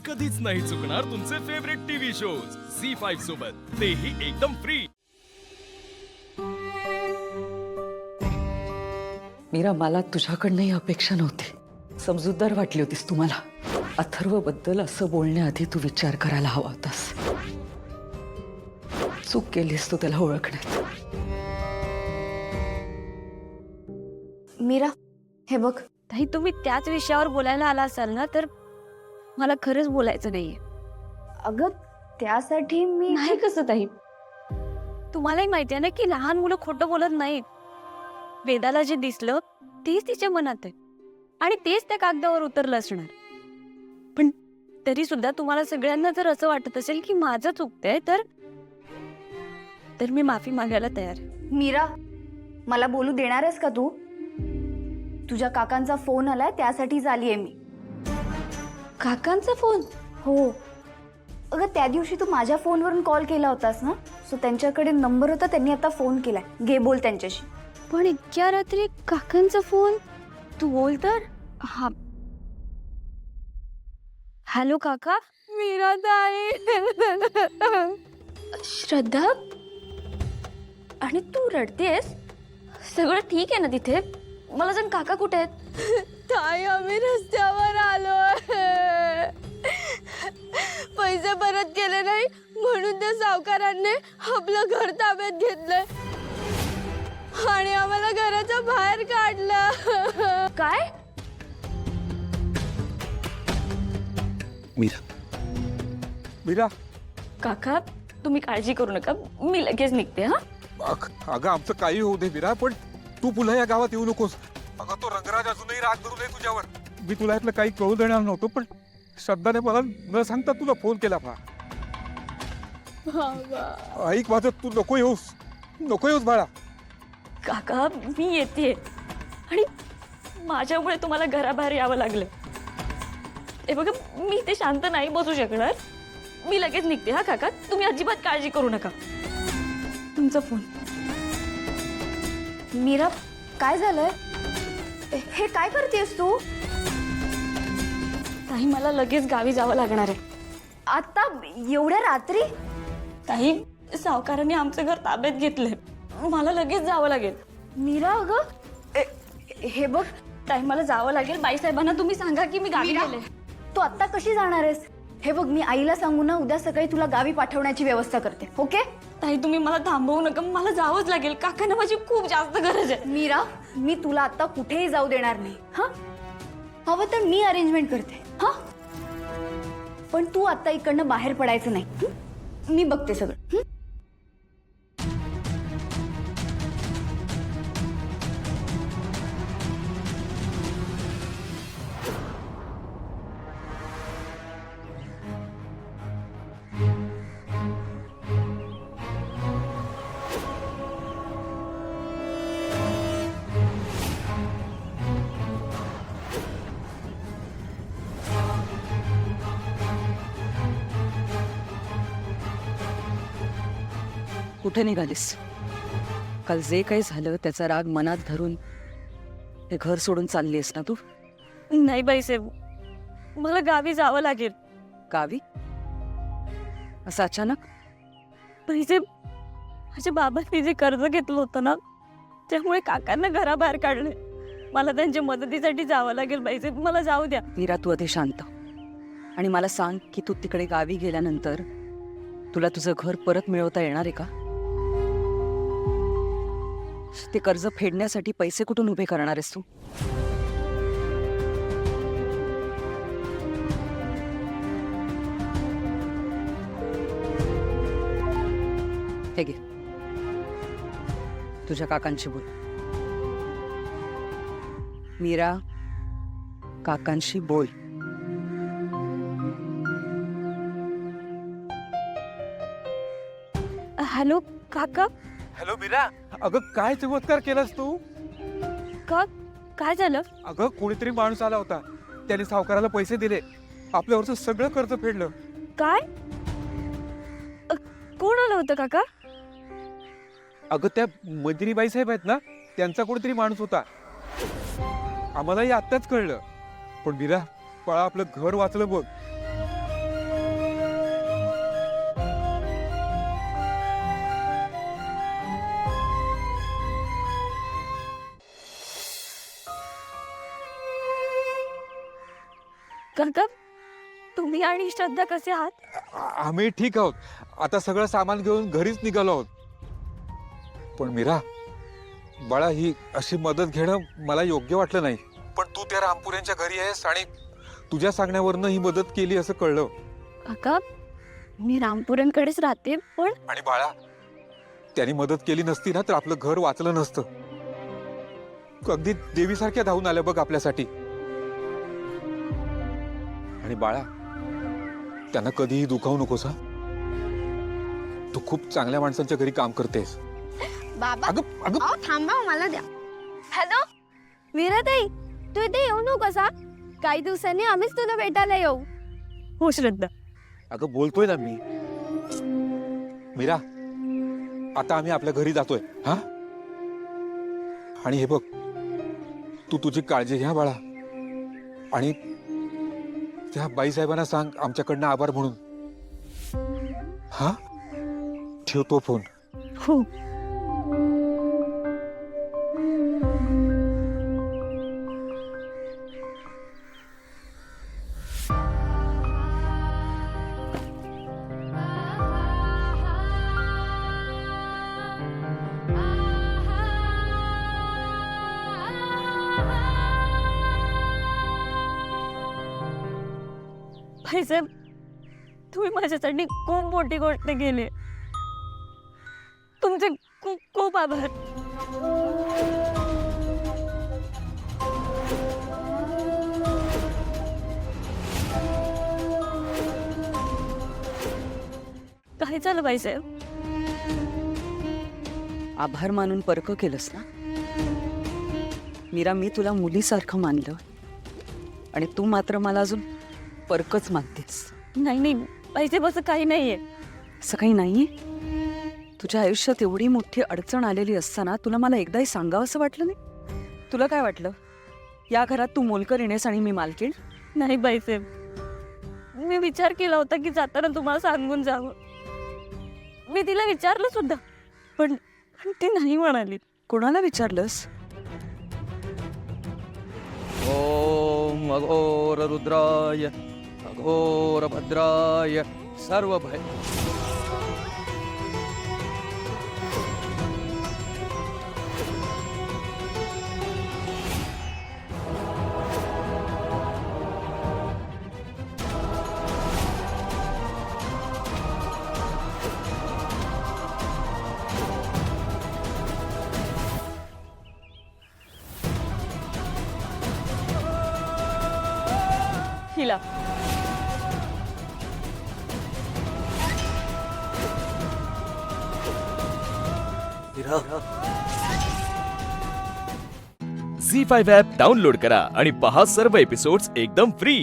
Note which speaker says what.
Speaker 1: कधीच नाही चुकणार तुमचे फेवरेट टीव्ही शोज झी5 सोबत, तेही एकदम फ्री।
Speaker 2: मीरा, मला तुझ्याकडनं ही अपेक्षा नव्हती। समजूतदार वाटली होतीस तुम्हाला। अथर्व बद्दल असं बोलण्याआधी तू विचार करायला हवा होतास। चूक केलीस तू त्याला ओळखण्यात।
Speaker 3: मीरा, हे बघ,
Speaker 4: ताई तुम्ही त्याच विषयावर बोलायला आला असाल ना, तर मला खरंच बोलायचं नाहीये।
Speaker 3: अगं त्यासाठी मी
Speaker 4: नाही कसं ताई, तुम्हालाही माहिती आहे ना की लहान मुलं खोटं बोलत नाहीत। वेदाला जे दिसलं तेच तिच्या मनात आहे आणि तेच त्या कागदावर उतरलं असणार। पण तरी सुद्धा तुम्हाला सगळ्यांना जर असं वाटत असेल की माझं चुकतंय, तर मी माफी मागायला तयार आहे।
Speaker 3: मीरा, मला बोलू देणार आहेस का तू? तुझ्या काकांचा फोन आलाय, त्यासाठीच आलीये मी।
Speaker 4: काकांचा फोन?
Speaker 3: हो अगं, त्या दिवशी तू माझ्या फोनवरून कॉल केला होतास ना, सो त्यांच्याकडे नंबर होता, त्यांनी आता फोन केलाय। घे, बोल त्यांच्याशी।
Speaker 4: पण इतक्या रात्री काकांचा फोन? तू बोल तर। हा, हॅलो काका। मीरा ताई।
Speaker 3: श्रद्धा, आणि तू रडतेस? सगळं ठीक आहे ना तिथे? मला सांग, काका कुठे आहेत?
Speaker 4: ताई, आम्ही रस्त्यावर आलो। पैसे परत केले नाही म्हणून त्या सावकारांनी आपलं घर ताब्यात घेतलंय आणि आम्हाला घराच्या बाहेर काढलं।
Speaker 3: काय?
Speaker 5: मीरा,
Speaker 3: काका, तुम्ही काळजी करू नका, मी लगेच निघते। हा,
Speaker 5: अगं आमचं काही होऊ दे मीरा, पण तू पुन्हा या गावात येऊ नकोस। अगं तो रंगराज अजूनही राग धरून आहे तुझ्यावर। मी तुला यातलं काही कळू देणार नव्हतं, पण श्रद्धाने मला न सांगता तुला फोन केला पहा। ऐक माझं, तू नको येऊस बाळा।
Speaker 3: काका, मी येते आणि माझ्यामुळे तुम्हाला घराबाहेर यावं लागलं। हे बघा, मी ते शांत नाही बसू शकणार, मी लगेच निघते। हा काका, तुम्ही अजिबात काळजी करू नका। तुमचा फोन। मीरा, काय झालंय? हे काय करतेस तू? ताई, मला लगेच गावी जावं लागणार आहे। आता एवढ्या रात्री? ताई, सावकारांनी आमचं घर ताब्यात घेतलंय, मला लगेच जावं लागेल। मीरा, अगं हे बघ ताई, मला जावं लागेल। बाईसाहेबांना तुम्ही सांगा की मी गावी गेले। तू आत्ता कशी जाणार आहेस? हे बघ, मी आईला सांगू ना, उद्या सकाळी तुला गावी पाठवण्याची व्यवस्था करते। ओके ताई, तुम्ही मला थांबवू नका, मला जावंच लागेल। काकांना माझी खूप जास्त गरज आहे। मीरा, मी तुला आता कुठेही जाऊ देणार नाही। हा, हवं तर मी अरेंजमेंट करते। हा, पण तू आता इकडनं बाहेर पडायचं नाही। मी बघते सगळं।
Speaker 2: कुठे निघालीस? काल जे काही झालं त्याचा राग मनात धरून हे घर सोडून चाललीस ना तू?
Speaker 4: नाही बाईसाहेब, मला गावी जावं लागेल।
Speaker 2: गावी? असं अचानक?
Speaker 4: बाईसाहेब, माझ्या बाबांनी जे कर्ज घेतलं होतं ना, त्यामुळे काकांना घराबाहेर काढले। मला त्यांच्या मदतीसाठी जावं लागेल बाईसाहेब, मला जाऊ द्या।
Speaker 2: मीरा, तू आधी शांत आणि मला सांग की तू तिकडे गावी गेल्यानंतर तुला तुझं घर परत मिळवता येणार आहे का? ते कर्ज फेडण्यासाठी पैसे कुठून उभे करणार आहेस तू? हे घे, तुझ्या काकांशी बोल। मीरा, काकांशी बोल।
Speaker 4: हॅलो काका।
Speaker 5: हॅलो मीरा, अगं काय चमत्कार केलास तू?
Speaker 4: काय झालं?
Speaker 5: अगं कोणीतरी माणूस आला होता, त्याने सावकाराला पैसे दिले, आपल्यावरचं सगळं कर्ज फेडलं।
Speaker 4: काय? कोण आलं होतं काका?
Speaker 5: अगं त्या मंदिरी बाईसाहेब आहेत ना, त्यांचा कोणीतरी माणूस होता। आम्हालाही आत्ताच कळलं, पण मीरा, पळा, आपलं घर वाचलं बघ।
Speaker 4: काका तुम्ही आणि श्रद्धा कसे आहात?
Speaker 5: आम्ही ठीक आहोत. आता सगळं सामान घेऊन घरीच निघालो आहोत. पण मीरा बाळा, ही अशी मदत घेणं मला योग्य वाटलं नाही. पण तू त्या रामपुऱ्यांच्या घरी आहेस आणि तुझ्या सांगण्यावरनं ही मदत केली असं कळलं.
Speaker 4: काका मी रामपुरांकडेच राहते, पण
Speaker 5: आणि बाळा, त्यांनी मदत केली नसती ना तर आपलं घर वाचलं नसतं. अगदी देवीसारख्या धावून आल्या बघ आपल्यासाठी. आणि बाळा, त्यांना कधीही दुखावू नकोस हा. तू खूप चांगल्या माणसांच्या घरी काम करतेस.
Speaker 3: बाबा
Speaker 5: अगं अगं
Speaker 3: अहो थांबा, मला द्या.
Speaker 4: हॅलो मीराताई, तू इथे येऊ नकोस हा. काही दिवसांनी आम्हीच तुला भेटायला येऊ. हो श्रद्धा.
Speaker 5: अगं बोलतोय ना मी. मीरा, आता आम्ही आपल्या घरी जातोय हा. आणि हे बघ, तू तुझी काळजी घ्या बाळा. आणि त्या बाईसाहेबांना सांग आमच्याकडनं आभार म्हणून. हा, ठेवतो फोन.
Speaker 4: हो. भाईसाहेब, तुम्ही माझ्यासाठी खूप मोठी गोष्ट केली. तुमचे खूप खूप आभार. काय झालं भाईसाहेब?
Speaker 2: आभार मानून परक केलंस ना मीरा. मी तुला मुलीसारखं मानलं आणि तू मात्र मला अजून परकच मानतेस.
Speaker 4: नाही नाही भाईसाहेब, असं काही नाहीये.
Speaker 2: असं काही नाहीये. तुझ्या आयुष्यात एवढी मोठी अडचण आलेली असताना तुला मला एकदाही सांगावं असं वाटलं नाही? तुला काय वाटलं, या घरात तू मोलकरीणेस आणि मी मालकीण?
Speaker 4: नाही बाईसाहेब, मी विचार केला होता की जाताना तुम्हाला सांगून जावं. मी तिला विचारलं सुद्धा, पण ती नाही म्हणाली.
Speaker 2: कोणाला विचारलंस?
Speaker 6: ओम अघोर रुद्राय अघोर भद्राय सर्व भय.
Speaker 4: हिला
Speaker 1: झी 5 ॲप डाउनलोड करा आणि पहा सर्व एपिसोड्स एकदम फ्री.